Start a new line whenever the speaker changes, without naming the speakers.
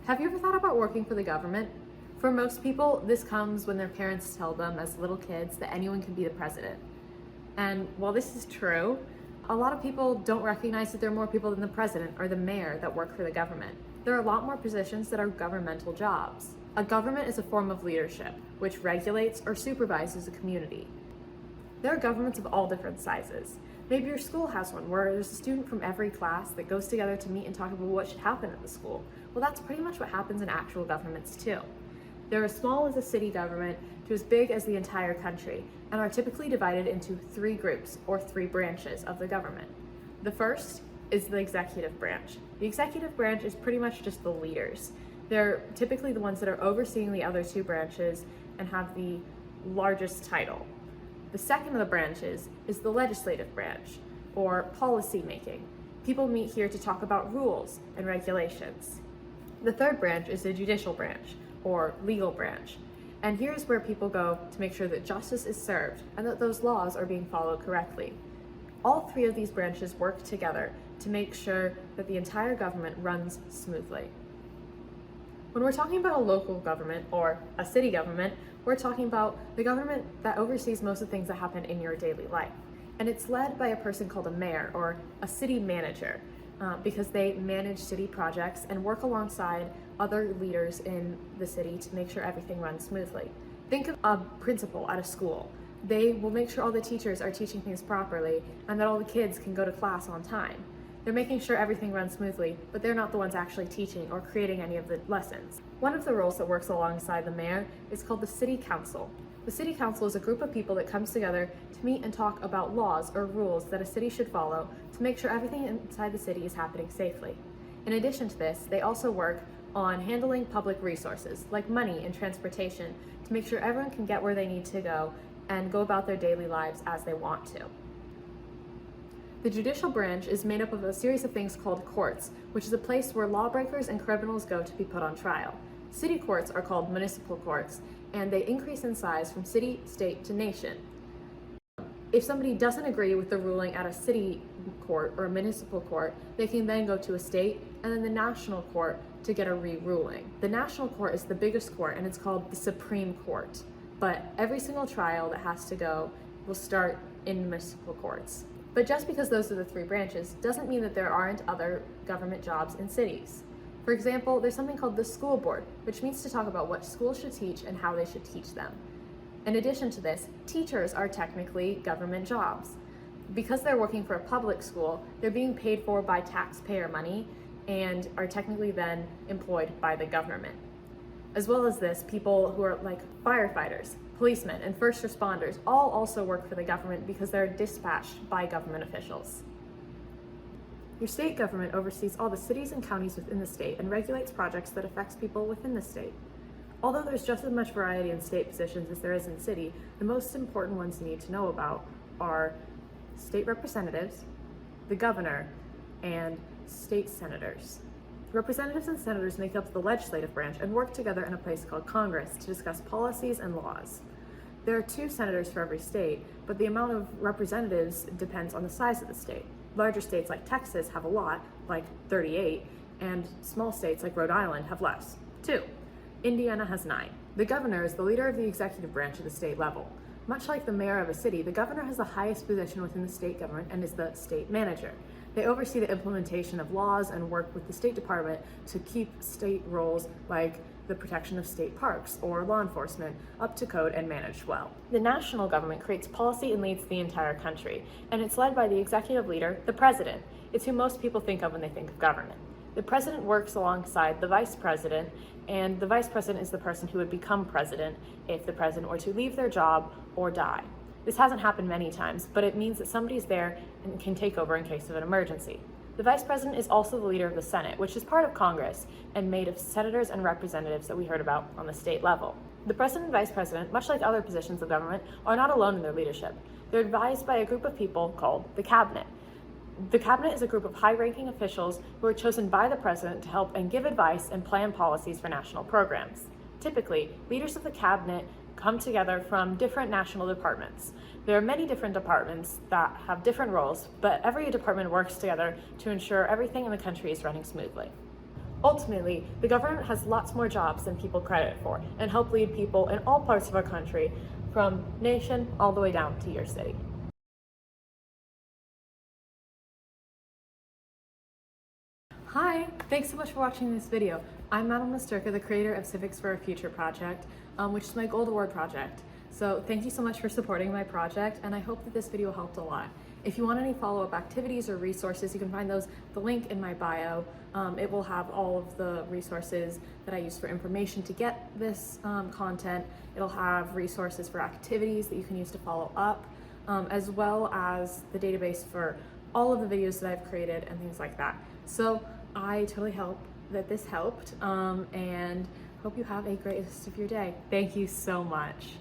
Have you ever thought about working for the government? For most people, this comes when their parents tell them as little kids that anyone can be the president. And while this is true, a lot of people don't recognize that there are more people than the president or the mayor that work for the government. There are a lot more positions that are governmental jobs. A government is a form of leadership, which regulates or supervises a community. There are governments of all different sizes. Maybe your school has one where there's a student from every class that goes together to meet and talk about what should happen at the school. Well, that's pretty much what happens in actual governments too. They're as small as a city government to as big as the entire country, and are typically divided into three groups or three branches of the government. The first is the executive branch. The executive branch is pretty much just the leaders. They're typically the ones that are overseeing the other two branches and have the largest title. The second of the branches is the legislative branch, or policy making. People meet here to talk about rules and regulations. The third branch is the judicial branch, or legal branch. And here's where people go to make sure that justice is served and that those laws are being followed correctly. All three of these branches work together to make sure that the entire government runs smoothly. When we're talking about a local government or a city government, we're talking about the government that oversees most of the things that happen in your daily life. And it's led by a person called a mayor or a city manager because they manage city projects and work alongside other leaders in the city to make sure everything runs smoothly. Think of a principal at a school. They will make sure all the teachers are teaching things properly and that all the kids can go to class on time. They're making sure everything runs smoothly, but they're not the ones actually teaching or creating any of the lessons. One of the roles that works alongside the mayor is called the city council. The city council is a group of people that comes together to meet and talk about laws or rules that a city should follow to make sure everything inside the city is happening safely. In addition to this, they also work on handling public resources like money and transportation to make sure everyone can get where they need to go and go about their daily lives as they want to. The judicial branch is made up of a series of things called courts, which is a place where lawbreakers and criminals go to be put on trial. City courts are called municipal courts, and they increase in size from city, state, to nation. If somebody doesn't agree with the ruling at a city court or a municipal court, they can then go to a state and then the national court to get a re-ruling. The national court is the biggest court, and it's called the Supreme Court. But every single trial that has to go will start in municipal courts. But just because those are the three branches doesn't mean that there aren't other government jobs in cities. For example, there's something called the school board, which means to talk about what schools should teach and how they should teach them. In addition to this, teachers are technically government jobs. Because they're working for a public school, they're being paid for by taxpayer money and are technically then employed by the government. As well as this, people who are like firefighters, policemen, and first responders all also work for the government because they're dispatched by government officials. Your state government oversees all the cities and counties within the state and regulates projects that affects people within the state. Although there's just as much variety in state positions as there is in city, the most important ones you need to know about are state representatives, the governor, and state senators. Representatives and senators make up the legislative branch and work together in a place called Congress to discuss policies and laws. There are 2 senators for every state, but the amount of representatives depends on the size of the state. Larger states like Texas have a lot, like 38, and small states like Rhode Island have less, 2. Indiana has 9. The governor is the leader of the executive branch at the state level. Much like the mayor of a city, the governor has the highest position within the state government and is the state manager. They oversee the implementation of laws and work with the State Department to keep state roles like the protection of state parks or law enforcement up to code and managed well. The national government creates policy and leads the entire country, and it's led by the executive leader, the president. It's who most people think of when they think of government. The president works alongside the vice president, and the vice president is the person who would become president if the president were to leave their job or die. This hasn't happened many times, but it means that somebody's there and can take over in case of an emergency. The vice president is also the leader of the Senate, which is part of Congress and made of senators and representatives that we heard about on the state level. The president and vice president, much like other positions of government, are not alone in their leadership. They're advised by a group of people called the cabinet. The cabinet is a group of high-ranking officials who are chosen by the president to help and give advice and plan policies for national programs. Typically, leaders of the cabinet come together from different national departments. There are many different departments that have different roles, but every department works together to ensure everything in the country is running smoothly. Ultimately, the government has lots more jobs than people credit for and help lead people in all parts of our country, from nation all the way down to your city. Hi, thanks so much for watching this video. I'm Madeline Masturka, the creator of Civics for a Future project, which is my Gold Award project. So thank you so much for supporting my project, and I hope that this video helped a lot. If you want any follow-up activities or resources, you can find the link in my bio. It will have all of the resources that I use for information to get this content. It'll have resources for activities that you can use to follow up, as well as the database for all of the videos that I've created and things like that. So I totally hope that this helped, and hope you have a great rest of your day. Thank you so much.